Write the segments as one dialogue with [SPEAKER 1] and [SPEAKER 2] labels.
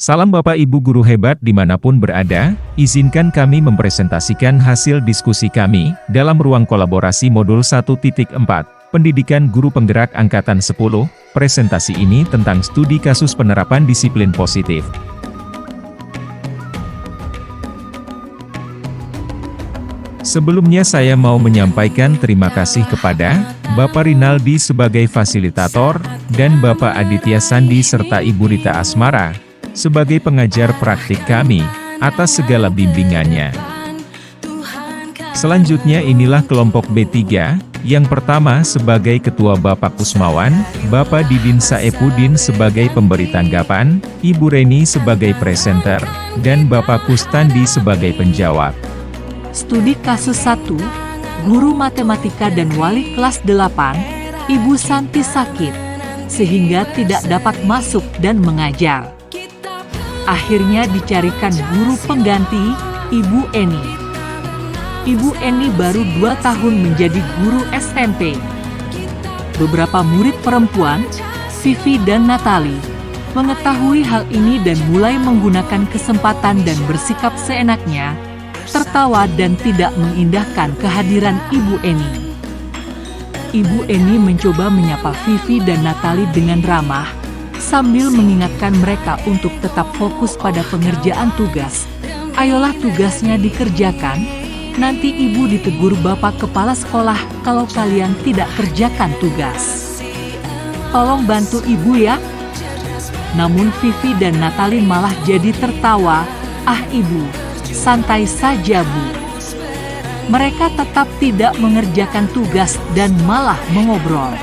[SPEAKER 1] Salam Bapak Ibu Guru hebat dimanapun berada, izinkan kami mempresentasikan hasil diskusi kami, dalam ruang kolaborasi modul 1.4, Pendidikan Guru Penggerak Angkatan 10, presentasi ini tentang studi kasus penerapan disiplin positif. Sebelumnya saya mau menyampaikan terima kasih kepada Bapak Rinaldi sebagai fasilitator, dan Bapak Aditya Sandi serta Ibu Rita Asmara sebagai pengajar praktik kami, atas segala bimbingannya. Selanjutnya inilah kelompok B3, yang pertama sebagai Ketua Bapak Kusmawan, Bapak Didin Saepudin sebagai pemberi tanggapan, Ibu Reni sebagai presenter, dan Bapak Kustandi sebagai penjawab.
[SPEAKER 2] Studi kasus 1, Guru Matematika dan Wali kelas 8, Ibu Santi sakit, sehingga tidak dapat masuk dan mengajar. Akhirnya dicarikan guru pengganti, Ibu Eni. Ibu Eni baru 2 tahun menjadi guru SMP. Beberapa murid perempuan, Vivi dan Natali, mengetahui hal ini dan mulai menggunakan kesempatan dan bersikap seenaknya, tertawa dan tidak mengindahkan kehadiran Ibu Eni. Ibu Eni mencoba menyapa Vivi dan Natali dengan ramah, sambil mengingatkan mereka untuk tetap fokus pada pengerjaan tugas. Ayolah tugasnya dikerjakan, nanti ibu ditegur bapak kepala sekolah kalau kalian tidak kerjakan tugas. Tolong bantu ibu ya. Namun Vivi dan Natali malah jadi tertawa, ah ibu, santai saja bu. Mereka tetap tidak mengerjakan tugas dan malah mengobrol.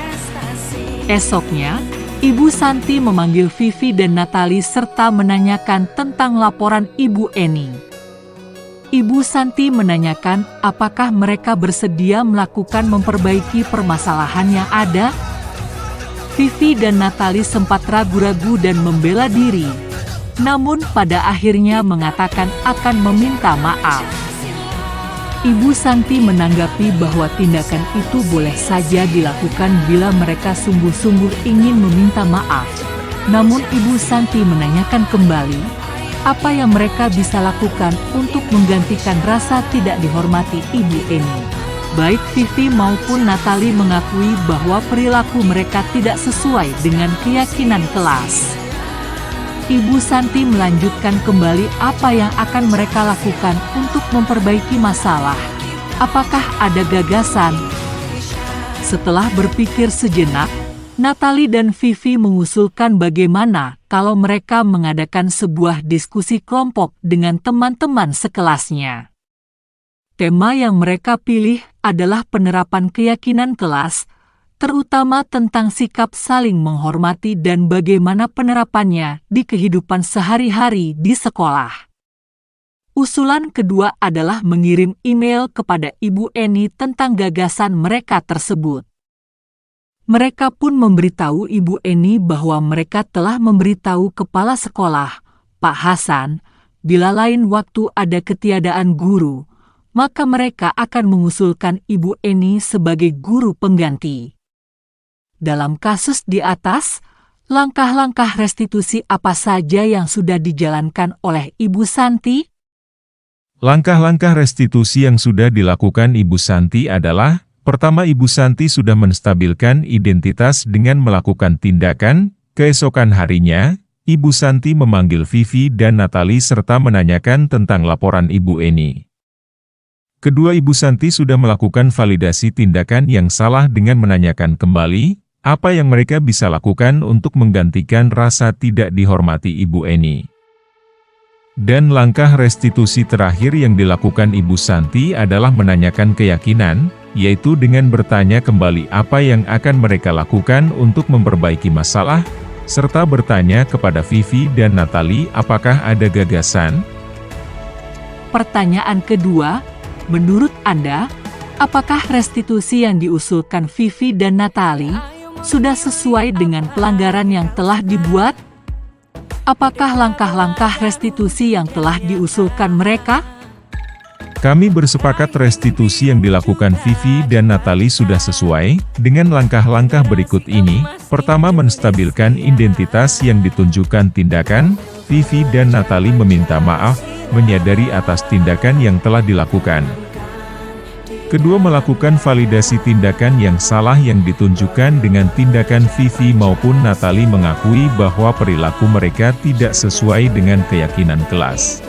[SPEAKER 2] Esoknya, Ibu Santi memanggil Vivi dan Natali serta menanyakan tentang laporan Ibu Eni. Ibu Santi menanyakan apakah mereka bersedia melakukan memperbaiki permasalahan yang ada. Vivi dan Natali sempat ragu-ragu dan membela diri, namun pada akhirnya mengatakan akan meminta maaf. Ibu Santi menanggapi bahwa tindakan itu boleh saja dilakukan bila mereka sungguh-sungguh ingin meminta maaf. Namun Ibu Santi menanyakan kembali, apa yang mereka bisa lakukan untuk menggantikan rasa tidak dihormati Ibu Eni. Baik Vivi maupun Natali mengakui bahwa perilaku mereka tidak sesuai dengan keyakinan kelas. Ibu Santi melanjutkan kembali apa yang akan mereka lakukan untuk memperbaiki masalah. Apakah ada gagasan? Setelah berpikir sejenak, Natali dan Vivi mengusulkan bagaimana kalau mereka mengadakan sebuah diskusi kelompok dengan teman-teman sekelasnya. Tema yang mereka pilih adalah penerapan keyakinan kelas, terutama tentang sikap saling menghormati dan bagaimana penerapannya di kehidupan sehari-hari di sekolah. Usulan kedua adalah mengirim email kepada Ibu Eni tentang gagasan mereka tersebut. Mereka pun memberitahu Ibu Eni bahwa mereka telah memberitahu kepala sekolah, Pak Hasan, bila lain waktu ada ketiadaan guru, maka mereka akan mengusulkan Ibu Eni sebagai guru pengganti. Dalam kasus di atas, langkah-langkah restitusi apa saja yang sudah dijalankan oleh Ibu Santi?
[SPEAKER 1] Langkah-langkah restitusi yang sudah dilakukan Ibu Santi adalah, pertama Ibu Santi sudah menstabilkan identitas dengan melakukan tindakan. Keesokan harinya, Ibu Santi memanggil Vivi dan Natali serta menanyakan tentang laporan Ibu Eni. Kedua, Ibu Santi sudah melakukan validasi tindakan yang salah dengan menanyakan kembali, apa yang mereka bisa lakukan untuk menggantikan rasa tidak dihormati Ibu Eni. Dan langkah restitusi terakhir yang dilakukan Ibu Santi adalah menanyakan keyakinan, yaitu dengan bertanya kembali apa yang akan mereka lakukan untuk memperbaiki masalah, serta bertanya kepada Vivi dan Natali apakah ada gagasan.
[SPEAKER 2] Pertanyaan kedua, menurut Anda, apakah restitusi yang diusulkan Vivi dan Natali sudah sesuai dengan pelanggaran yang telah dibuat? Apakah langkah-langkah restitusi yang telah diusulkan mereka?
[SPEAKER 1] Kami bersepakat restitusi yang dilakukan Vivi dan Natali sudah sesuai dengan langkah-langkah berikut ini. Pertama, menstabilkan identitas yang ditunjukkan tindakan. Vivi dan Natali meminta maaf, menyadari atas tindakan yang telah dilakukan. Kedua, melakukan validasi tindakan yang salah yang ditunjukkan dengan tindakan Vivi maupun Natali mengakui bahwa perilaku mereka tidak sesuai dengan keyakinan kelas.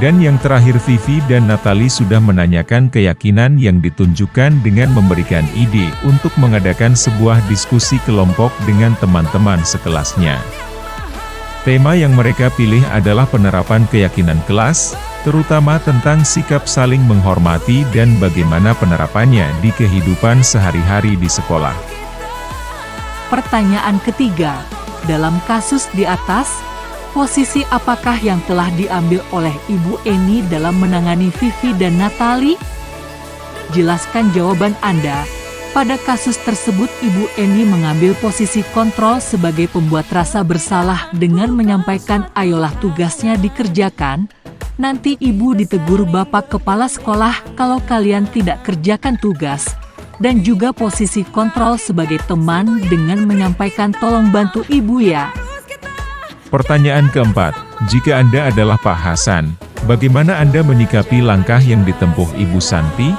[SPEAKER 1] Dan yang terakhir, Vivi dan Natali sudah menanyakan keyakinan yang ditunjukkan dengan memberikan ide untuk mengadakan sebuah diskusi kelompok dengan teman-teman sekelasnya. Tema yang mereka pilih adalah penerapan keyakinan kelas, terutama tentang sikap saling menghormati dan bagaimana penerapannya di kehidupan sehari-hari di sekolah.
[SPEAKER 2] Pertanyaan ketiga, dalam kasus di atas, posisi apakah yang telah diambil oleh Ibu Eni dalam menangani Vivi dan Natali? Jelaskan jawaban Anda. Pada kasus tersebut, Ibu Eni mengambil posisi kontrol sebagai pembuat rasa bersalah dengan menyampaikan ayolah tugasnya dikerjakan. Nanti Ibu ditegur Bapak Kepala Sekolah kalau kalian tidak kerjakan tugas. Dan juga posisi kontrol sebagai teman dengan menyampaikan tolong bantu Ibu ya.
[SPEAKER 1] Pertanyaan keempat, jika Anda adalah Pak Hasan, bagaimana Anda menyikapi langkah yang ditempuh Ibu Santi?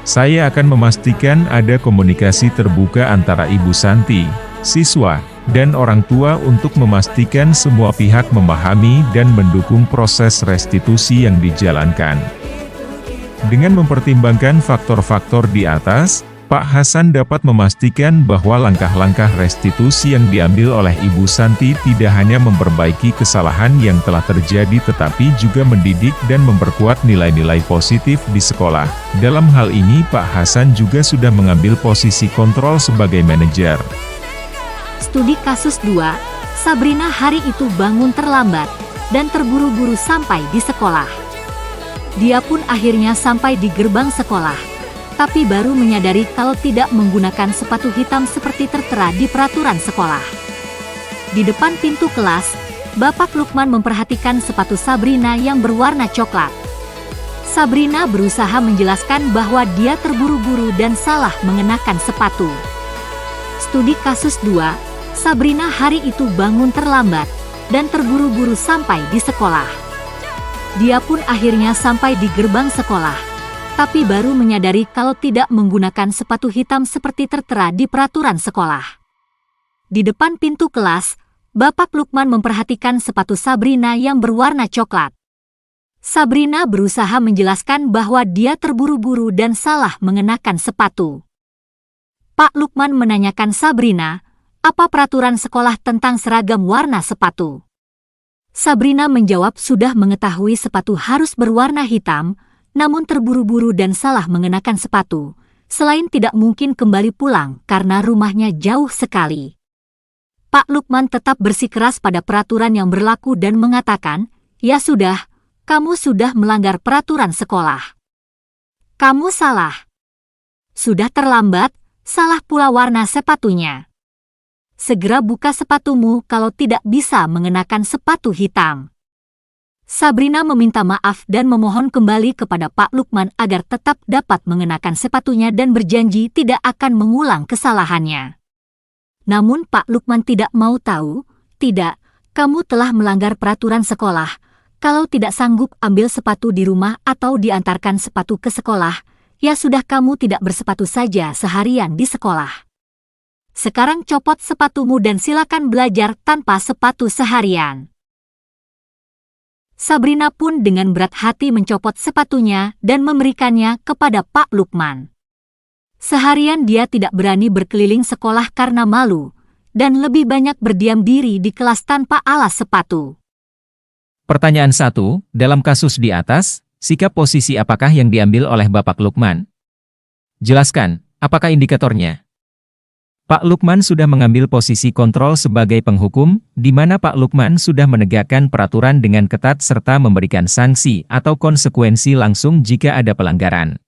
[SPEAKER 1] Saya akan memastikan ada komunikasi terbuka antara Ibu Santi, siswa, dan orang tua untuk memastikan semua pihak memahami dan mendukung proses restitusi yang dijalankan. Dengan mempertimbangkan faktor-faktor di atas, Pak Hasan dapat memastikan bahwa langkah-langkah restitusi yang diambil oleh Ibu Santi tidak hanya memperbaiki kesalahan yang telah terjadi tetapi juga mendidik dan memperkuat nilai-nilai positif di sekolah. Dalam hal ini Pak Hasan juga sudah mengambil posisi kontrol sebagai manajer.
[SPEAKER 3] Studi kasus 2, Sabrina hari itu bangun terlambat dan terburu-buru sampai di sekolah. Dia pun akhirnya sampai di gerbang sekolah. Tapi baru menyadari kalau tidak menggunakan sepatu hitam seperti tertera di peraturan sekolah. Di depan pintu kelas, Bapak Lukman memperhatikan sepatu Sabrina yang berwarna coklat. Sabrina berusaha menjelaskan bahwa dia terburu-buru dan salah mengenakan sepatu. Studi kasus 2, Sabrina hari itu bangun terlambat dan terburu-buru sampai di sekolah. Dia pun akhirnya sampai di gerbang sekolah. Tapi baru menyadari kalau tidak menggunakan sepatu hitam seperti tertera di peraturan sekolah. Di depan pintu kelas, Bapak Lukman memperhatikan sepatu Sabrina yang berwarna coklat. Sabrina berusaha menjelaskan bahwa dia terburu-buru dan salah mengenakan sepatu. Pak Lukman menanyakan Sabrina, apa peraturan sekolah tentang seragam warna sepatu? Sabrina menjawab sudah mengetahui sepatu harus berwarna hitam, namun terburu-buru dan salah mengenakan sepatu, selain tidak mungkin kembali pulang karena rumahnya jauh sekali. Pak Lukman tetap bersikeras pada peraturan yang berlaku dan mengatakan, ya sudah, kamu sudah melanggar peraturan sekolah. Kamu salah. Sudah terlambat, salah pula warna sepatunya. Segera buka sepatumu kalau tidak bisa mengenakan sepatu hitam. Sabrina meminta maaf dan memohon kembali kepada Pak Lukman agar tetap dapat mengenakan sepatunya dan berjanji tidak akan mengulang kesalahannya. Namun Pak Lukman tidak mau tahu, tidak, kamu telah melanggar peraturan sekolah. Kalau tidak sanggup ambil sepatu di rumah atau diantarkan sepatu ke sekolah, ya sudah kamu tidak bersepatu saja seharian di sekolah. Sekarang copot sepatumu dan silakan belajar tanpa sepatu seharian. Sabrina pun dengan berat hati mencopot sepatunya dan memberikannya kepada Pak Lukman. Seharian dia tidak berani berkeliling sekolah karena malu, dan lebih banyak berdiam diri di kelas tanpa alas sepatu.
[SPEAKER 4] Pertanyaan 1, dalam kasus di atas, sikap posisi apakah yang diambil oleh Bapak Lukman? Jelaskan, apakah indikatornya? Pak Lukman sudah mengambil posisi kontrol sebagai penghukum, di mana Pak Lukman sudah menegakkan peraturan dengan ketat serta memberikan sanksi atau konsekuensi langsung jika ada pelanggaran.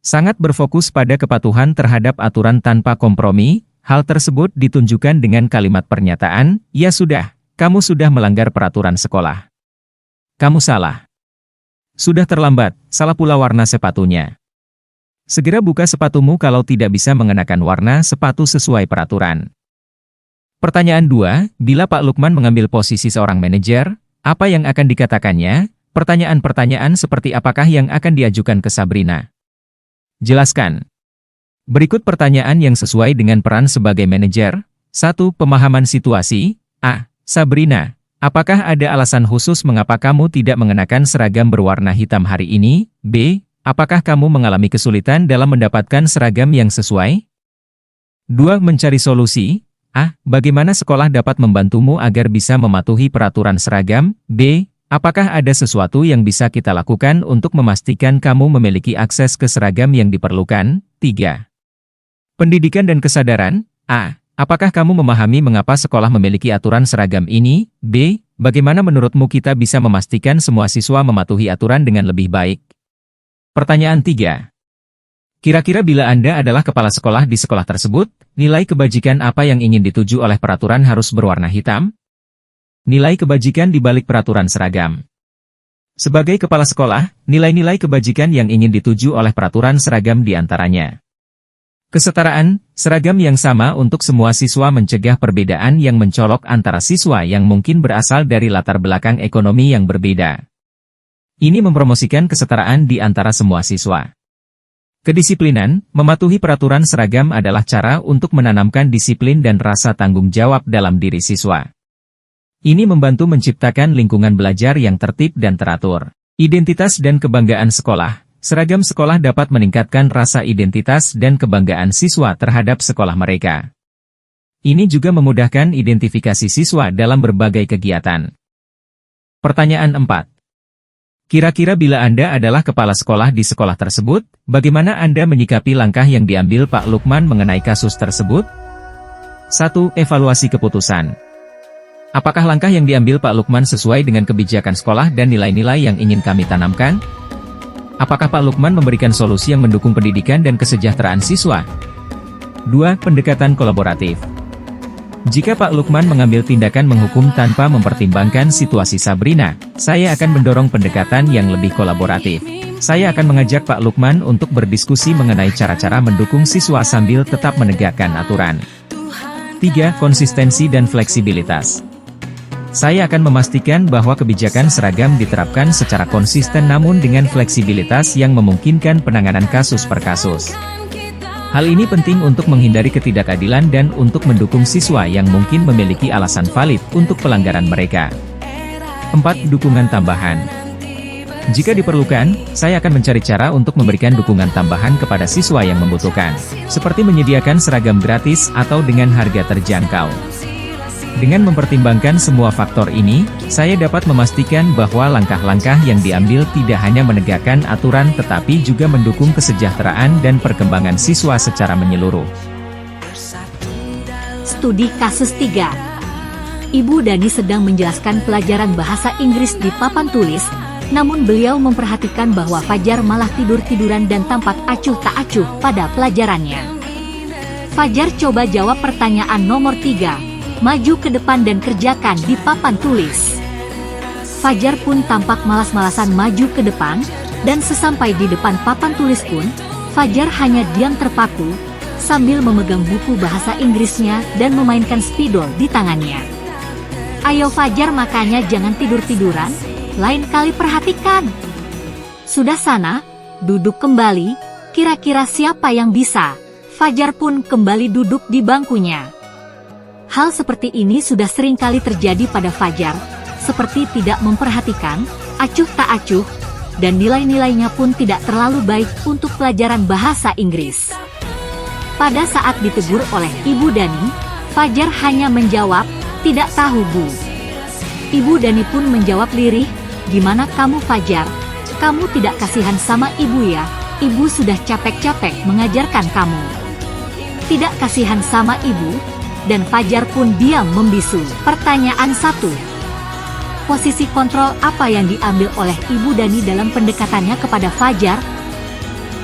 [SPEAKER 4] Sangat berfokus pada kepatuhan terhadap aturan tanpa kompromi, hal tersebut ditunjukkan dengan kalimat pernyataan, ya sudah, kamu sudah melanggar peraturan sekolah. Kamu salah. Sudah terlambat, salah pula warna sepatunya. Segera buka sepatumu kalau tidak bisa mengenakan warna sepatu sesuai peraturan. Pertanyaan 2, bila Pak Lukman mengambil posisi seorang manajer, apa yang akan dikatakannya? Pertanyaan-pertanyaan seperti apakah yang akan diajukan ke Sabrina? Jelaskan. Berikut pertanyaan yang sesuai dengan peran sebagai manajer. 1. Pemahaman situasi. A. Sabrina, apakah ada alasan khusus mengapa kamu tidak mengenakan seragam berwarna hitam hari ini? B. Apakah kamu mengalami kesulitan dalam mendapatkan seragam yang sesuai? 2. Mencari solusi. A. Bagaimana sekolah dapat membantumu agar bisa mematuhi peraturan seragam? B. Apakah ada sesuatu yang bisa kita lakukan untuk memastikan kamu memiliki akses ke seragam yang diperlukan? 3. Pendidikan dan kesadaran. A. Apakah kamu memahami mengapa sekolah memiliki aturan seragam ini? B. Bagaimana menurutmu kita bisa memastikan semua siswa mematuhi aturan dengan lebih baik? Pertanyaan 3. Kira-kira bila Anda adalah kepala sekolah di sekolah tersebut, nilai kebajikan apa yang ingin dituju oleh peraturan harus berwarna hitam? Nilai kebajikan di balik peraturan seragam. Sebagai kepala sekolah, nilai-nilai kebajikan yang ingin dituju oleh peraturan seragam di antaranya. Kesetaraan, seragam yang sama untuk semua siswa mencegah perbedaan yang mencolok antara siswa yang mungkin berasal dari latar belakang ekonomi yang berbeda. Ini mempromosikan kesetaraan di antara semua siswa. Kedisiplinan, mematuhi peraturan seragam adalah cara untuk menanamkan disiplin dan rasa tanggung jawab dalam diri siswa. Ini membantu menciptakan lingkungan belajar yang tertib dan teratur. Identitas dan kebanggaan sekolah. Seragam sekolah dapat meningkatkan rasa identitas dan kebanggaan siswa terhadap sekolah mereka. Ini juga memudahkan identifikasi siswa dalam berbagai kegiatan. Pertanyaan 4. Kira-kira bila Anda adalah kepala sekolah di sekolah tersebut, bagaimana Anda menyikapi langkah yang diambil Pak Lukman mengenai kasus tersebut? 1. Evaluasi keputusan. Apakah langkah yang diambil Pak Lukman sesuai dengan kebijakan sekolah dan nilai-nilai yang ingin kami tanamkan? Apakah Pak Lukman memberikan solusi yang mendukung pendidikan dan kesejahteraan siswa? 2. Pendekatan kolaboratif. Jika Pak Lukman mengambil tindakan menghukum tanpa mempertimbangkan situasi Sabrina, saya akan mendorong pendekatan yang lebih kolaboratif. Saya akan mengajak Pak Lukman untuk berdiskusi mengenai cara-cara mendukung siswa sambil tetap menegakkan aturan. 3. Konsistensi dan fleksibilitas. Saya akan memastikan bahwa kebijakan seragam diterapkan secara konsisten namun dengan fleksibilitas yang memungkinkan penanganan kasus per kasus. Hal ini penting untuk menghindari ketidakadilan dan untuk mendukung siswa yang mungkin memiliki alasan valid untuk pelanggaran mereka. 4. Dukungan tambahan. Jika diperlukan, saya akan mencari cara untuk memberikan dukungan tambahan kepada siswa yang membutuhkan, seperti menyediakan seragam gratis atau dengan harga terjangkau. Dengan mempertimbangkan semua faktor ini, saya dapat memastikan bahwa langkah-langkah yang diambil tidak hanya menegakkan aturan tetapi juga mendukung kesejahteraan dan perkembangan siswa secara menyeluruh.
[SPEAKER 3] Studi kasus 3. Ibu Dani sedang menjelaskan pelajaran bahasa Inggris di papan tulis, namun beliau memperhatikan bahwa Fajar malah tidur-tiduran dan tampak acuh tak acuh pada pelajarannya. Fajar coba jawab pertanyaan nomor 3. Maju ke depan dan kerjakan di papan tulis. Fajar pun tampak malas-malasan maju ke depan, dan sesampai di depan papan tulis pun, Fajar hanya diam terpaku, sambil memegang buku bahasa Inggrisnya dan memainkan spidol di tangannya. Ayo Fajar, makanya jangan tidur-tiduran, lain kali perhatikan. Sudah sana, duduk kembali, kira-kira siapa yang bisa? Fajar pun kembali duduk di bangkunya. Hal seperti ini sudah sering kali terjadi pada Fajar, seperti tidak memperhatikan, acuh tak acuh, dan nilai-nilainya pun tidak terlalu baik untuk pelajaran bahasa Inggris. Pada saat ditegur oleh Ibu Dani, Fajar hanya menjawab, "Tidak tahu, Bu." Ibu Dani pun menjawab lirih, "Gimana kamu Fajar? Kamu tidak kasihan sama Ibu ya? Ibu sudah capek-capek mengajarkan kamu." Tidak kasihan sama Ibu? Dan Fajar pun diam membisu. Pertanyaan 1. Posisi kontrol apa yang diambil oleh Ibu Dani dalam pendekatannya kepada Fajar?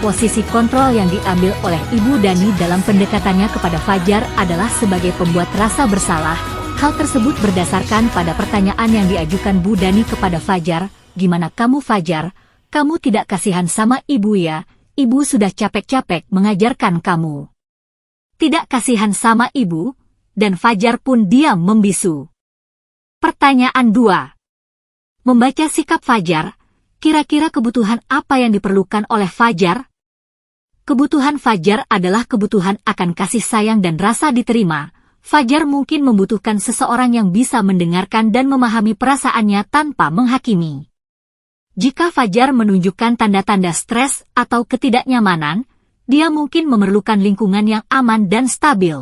[SPEAKER 3] Posisi kontrol yang diambil oleh Ibu Dani dalam pendekatannya kepada Fajar adalah sebagai pembuat rasa bersalah. Hal tersebut berdasarkan pada pertanyaan yang diajukan Bu Dani kepada Fajar, "Gimana kamu Fajar? Kamu tidak kasihan sama ibu ya? Ibu sudah capek-capek mengajarkan kamu. Tidak kasihan sama ibu, dan Fajar pun diam membisu. Pertanyaan 2. Membaca sikap Fajar, kira-kira kebutuhan apa yang diperlukan oleh Fajar? Kebutuhan Fajar adalah kebutuhan akan kasih sayang dan rasa diterima. Fajar mungkin membutuhkan seseorang yang bisa mendengarkan dan memahami perasaannya tanpa menghakimi. Jika Fajar menunjukkan tanda-tanda stres atau ketidaknyamanan, dia mungkin memerlukan lingkungan yang aman dan stabil.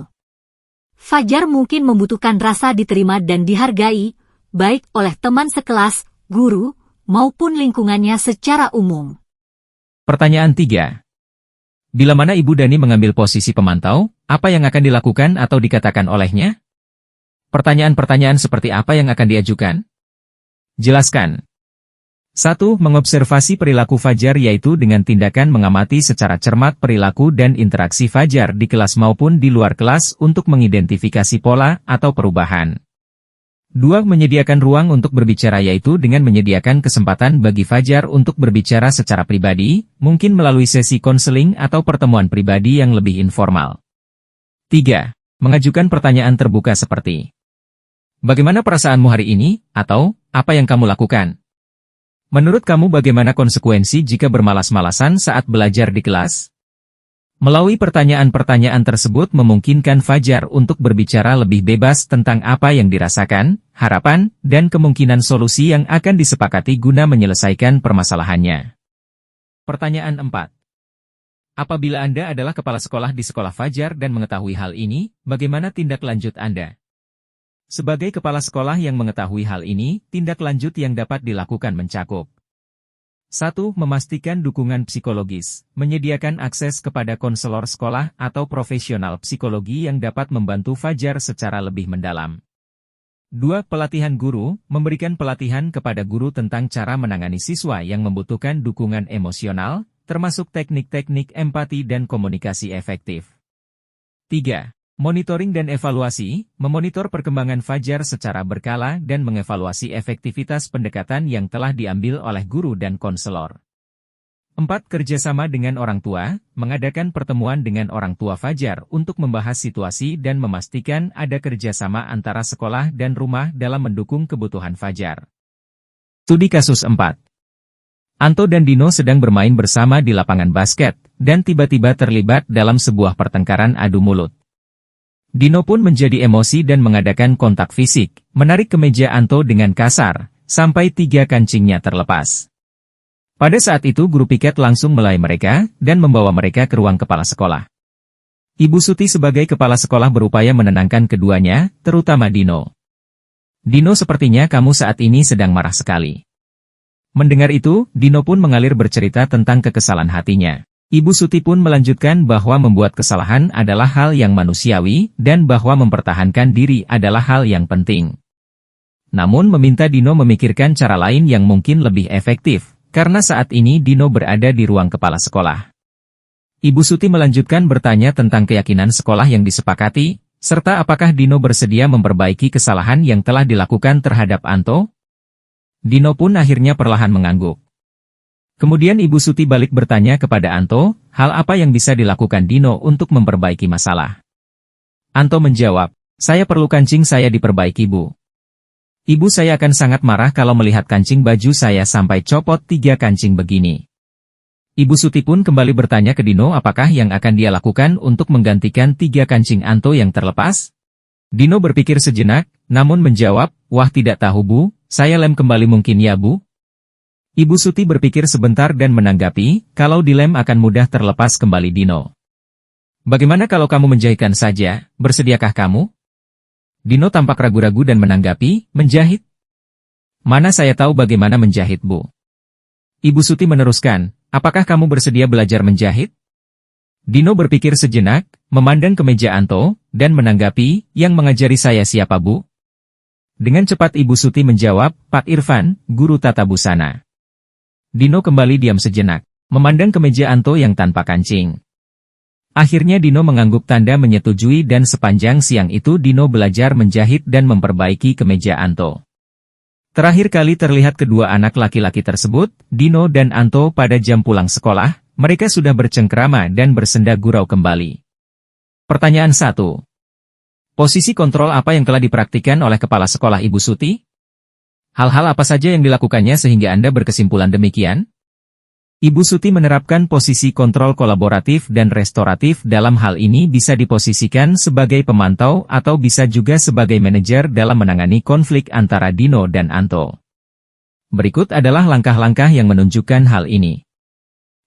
[SPEAKER 3] Fajar mungkin membutuhkan rasa diterima dan dihargai, baik oleh teman sekelas, guru, maupun lingkungannya secara umum.
[SPEAKER 4] Pertanyaan 3. Bila mana Ibu Dani mengambil posisi pemantau, apa yang akan dilakukan atau dikatakan olehnya? Pertanyaan-pertanyaan seperti apa yang akan diajukan? Jelaskan. 1. Mengobservasi perilaku Fajar yaitu dengan tindakan mengamati secara cermat perilaku dan interaksi Fajar di kelas maupun di luar kelas untuk mengidentifikasi pola atau perubahan. 2. Menyediakan ruang untuk berbicara yaitu dengan menyediakan kesempatan bagi Fajar untuk berbicara secara pribadi, mungkin melalui sesi konseling atau pertemuan pribadi yang lebih informal. 3. Mengajukan pertanyaan terbuka seperti, bagaimana perasaanmu hari ini? Atau, apa yang kamu lakukan? Menurut kamu bagaimana konsekuensi jika bermalas-malasan saat belajar di kelas? Melalui pertanyaan-pertanyaan tersebut memungkinkan Fajar untuk berbicara lebih bebas tentang apa yang dirasakan, harapan, dan kemungkinan solusi yang akan disepakati guna menyelesaikan permasalahannya. Pertanyaan 4. Apabila Anda adalah kepala sekolah di sekolah Fajar dan mengetahui hal ini, bagaimana tindak lanjut Anda? Sebagai kepala sekolah yang mengetahui hal ini, tindak lanjut yang dapat dilakukan mencakup 1. Memastikan dukungan psikologis, menyediakan akses kepada konselor sekolah atau profesional psikologi yang dapat membantu Fajar secara lebih mendalam. 2. Pelatihan guru, memberikan pelatihan kepada guru tentang cara menangani siswa yang membutuhkan dukungan emosional, termasuk teknik-teknik empati dan komunikasi efektif. 3. Monitoring dan evaluasi, memonitor perkembangan Fajar secara berkala dan mengevaluasi efektivitas pendekatan yang telah diambil oleh guru dan konselor. 4. Kerjasama dengan orang tua, mengadakan pertemuan dengan orang tua Fajar untuk membahas situasi dan memastikan ada kerjasama antara sekolah dan rumah dalam mendukung kebutuhan Fajar. Studi kasus 4. Anto dan Dino sedang bermain bersama di lapangan basket, dan tiba-tiba terlibat dalam sebuah pertengkaran adu mulut. Dino pun menjadi emosi dan mengadakan kontak fisik, menarik kemeja Anto dengan kasar, sampai 3 kancingnya terlepas. Pada saat itu guru piket langsung melayu mereka, dan membawa mereka ke ruang kepala sekolah. Ibu Suti sebagai kepala sekolah berupaya menenangkan keduanya, terutama Dino. Dino, sepertinya kamu saat ini sedang marah sekali. Mendengar itu, Dino pun mengalir bercerita tentang kekesalan hatinya. Ibu Suti pun melanjutkan bahwa membuat kesalahan adalah hal yang manusiawi, dan bahwa mempertahankan diri adalah hal yang penting. Namun meminta Dino memikirkan cara lain yang mungkin lebih efektif, karena saat ini Dino berada di ruang kepala sekolah. Ibu Suti melanjutkan bertanya tentang keyakinan sekolah yang disepakati, serta apakah Dino bersedia memperbaiki kesalahan yang telah dilakukan terhadap Anto? Dino pun akhirnya perlahan mengangguk. Kemudian Ibu Suti balik bertanya kepada Anto, hal apa yang bisa dilakukan Dino untuk memperbaiki masalah. Anto menjawab, saya perlu kancing saya diperbaiki Bu. Ibu, saya akan sangat marah kalau melihat kancing baju saya sampai copot 3 kancing begini. Ibu Suti pun kembali bertanya ke Dino apakah yang akan dia lakukan untuk menggantikan 3 kancing Anto yang terlepas. Dino berpikir sejenak, namun menjawab, wah tidak tahu Bu, saya lem kembali mungkin ya Bu. Ibu Suti berpikir sebentar dan menanggapi, kalau dilem akan mudah terlepas kembali Dino. Bagaimana kalau kamu menjahitkan saja, bersediakah kamu? Dino tampak ragu-ragu dan menanggapi, menjahit? Mana saya tahu bagaimana menjahit Bu. Ibu Suti meneruskan, apakah kamu bersedia belajar menjahit? Dino berpikir sejenak, memandang ke meja Anto, dan menanggapi, yang mengajari saya siapa Bu? Dengan cepat Ibu Suti menjawab, Pak Irfan, guru tata busana. Dino kembali diam sejenak, memandang ke meja Anto yang tanpa kancing. Akhirnya Dino mengangguk tanda menyetujui dan sepanjang siang itu Dino belajar menjahit dan memperbaiki kemeja Anto. Terakhir kali terlihat kedua anak laki-laki tersebut, Dino dan Anto pada jam pulang sekolah, mereka sudah bercengkrama dan bersenda gurau kembali. Pertanyaan 1. Posisi kontrol apa yang telah dipraktikkan oleh Kepala Sekolah Ibu Suti? Hal-hal apa saja yang dilakukannya sehingga Anda berkesimpulan demikian? Ibu Suti menerapkan posisi kontrol kolaboratif dan restoratif. Dalam hal ini bisa diposisikan sebagai pemantau atau bisa juga sebagai manajer dalam menangani konflik antara Dino dan Anto. Berikut adalah langkah-langkah yang menunjukkan hal ini.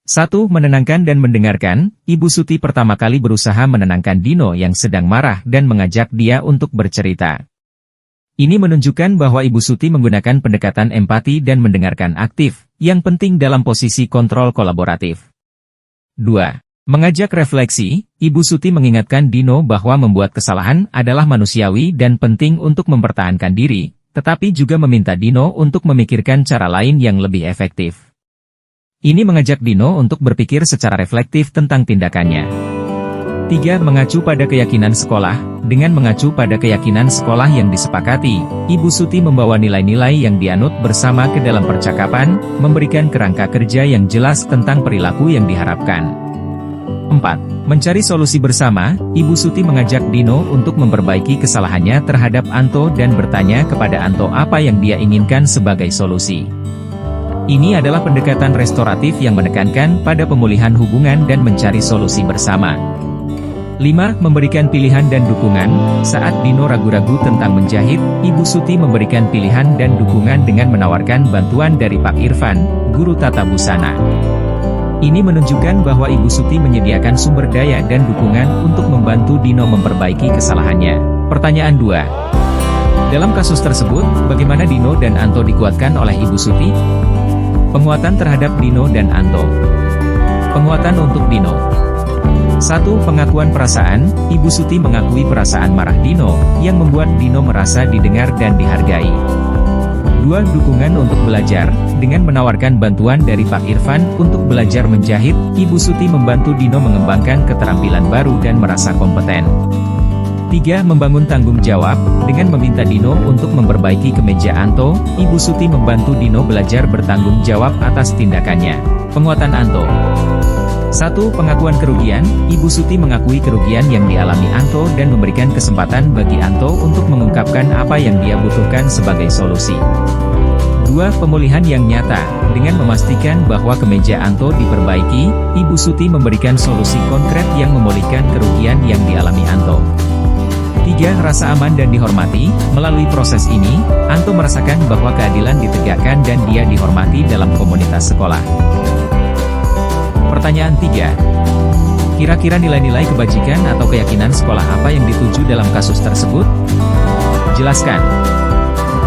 [SPEAKER 4] 1. Menenangkan dan mendengarkan. Ibu Suti pertama kali berusaha menenangkan Dino yang sedang marah dan mengajak dia untuk bercerita. Ini menunjukkan bahwa Ibu Suti menggunakan pendekatan empati dan mendengarkan aktif, yang penting dalam posisi kontrol kolaboratif. 2. Mengajak refleksi. Ibu Suti mengingatkan Dino bahwa membuat kesalahan adalah manusiawi dan penting untuk mempertahankan diri, tetapi juga meminta Dino untuk memikirkan cara lain yang lebih efektif. Ini mengajak Dino untuk berpikir secara reflektif tentang tindakannya. 3. Mengacu pada keyakinan sekolah. Dengan mengacu pada keyakinan sekolah yang disepakati, Ibu Suti membawa nilai-nilai yang dianut bersama ke dalam percakapan, memberikan kerangka kerja yang jelas tentang perilaku yang diharapkan. 4. Mencari solusi bersama. Ibu Suti mengajak Dino untuk memperbaiki kesalahannya terhadap Anto dan bertanya kepada Anto apa yang dia inginkan sebagai solusi. Ini adalah pendekatan restoratif yang menekankan pada pemulihan hubungan dan mencari solusi bersama. 5. Memberikan pilihan dan dukungan. Saat Dino ragu-ragu tentang menjahit, Ibu Suti memberikan pilihan dan dukungan dengan menawarkan bantuan dari Pak Irfan, guru tata busana. Ini menunjukkan bahwa Ibu Suti menyediakan sumber daya dan dukungan untuk membantu Dino memperbaiki kesalahannya. Pertanyaan 2. Dalam kasus tersebut, bagaimana Dino dan Anto dikuatkan oleh Ibu Suti? Penguatan terhadap Dino dan Anto. Penguatan untuk Dino. 1. Pengakuan perasaan. Ibu Suti mengakui perasaan marah Dino, yang membuat Dino merasa didengar dan dihargai. 2. Dukungan untuk belajar. Dengan menawarkan bantuan dari Pak Irfan untuk belajar menjahit, Ibu Suti membantu Dino mengembangkan keterampilan baru dan merasa kompeten. 3. Membangun tanggung jawab. Dengan meminta Dino untuk memperbaiki kemeja Anto, Ibu Suti membantu Dino belajar bertanggung jawab atas tindakannya. Penguatan Anto. 1. Pengakuan kerugian. Ibu Suti mengakui kerugian yang dialami Anto dan memberikan kesempatan bagi Anto untuk mengungkapkan apa yang dia butuhkan sebagai solusi. 2. Pemulihan yang nyata. Dengan memastikan bahwa kemeja Anto diperbaiki, Ibu Suti memberikan solusi konkret yang memulihkan kerugian yang dialami Anto. 3. Rasa aman dan dihormati. Melalui proses ini, Anto merasakan bahwa keadilan ditegakkan dan dia dihormati dalam komunitas sekolah. Pertanyaan 3. Kira-kira nilai-nilai kebajikan atau keyakinan sekolah apa yang dituju dalam kasus tersebut? Jelaskan.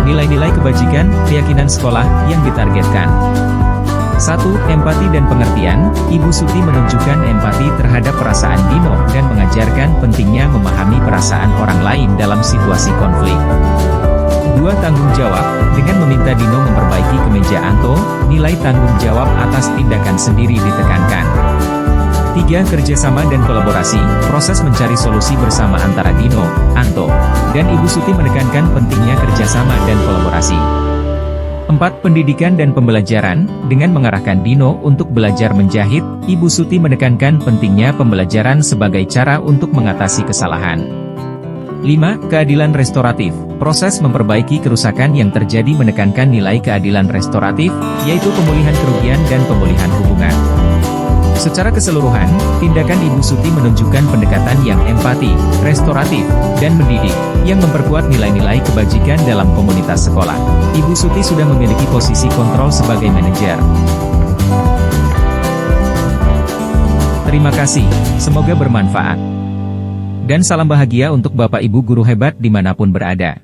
[SPEAKER 4] Nilai-nilai kebajikan, keyakinan sekolah, yang ditargetkan. 1. Empati dan pengertian. Ibu Suti menunjukkan empati terhadap perasaan Dino dan mengajarkan pentingnya memahami perasaan orang lain dalam situasi konflik. 2. Tanggung jawab. Dengan meminta Dino memperbaiki kemeja Anto, nilai tanggung jawab atas tindakan sendiri ditekankan. 3. Kerjasama dan kolaborasi. Proses mencari solusi bersama antara Dino, Anto, dan Ibu Suti menekankan pentingnya kerjasama dan kolaborasi. 4. Pendidikan dan pembelajaran. Dengan mengarahkan Dino untuk belajar menjahit, Ibu Suti menekankan pentingnya pembelajaran sebagai cara untuk mengatasi kesalahan. 5. Keadilan restoratif. Proses memperbaiki kerusakan yang terjadi menekankan nilai keadilan restoratif, yaitu pemulihan kerugian dan pemulihan hubungan. Secara keseluruhan, tindakan Ibu Suti menunjukkan pendekatan yang empati, restoratif, dan mendidik, yang memperkuat nilai-nilai kebajikan dalam komunitas sekolah. Ibu Suti sudah memiliki posisi kontrol sebagai manajer. Terima kasih, semoga bermanfaat. Dan salam bahagia untuk Bapak Ibu guru hebat dimanapun berada.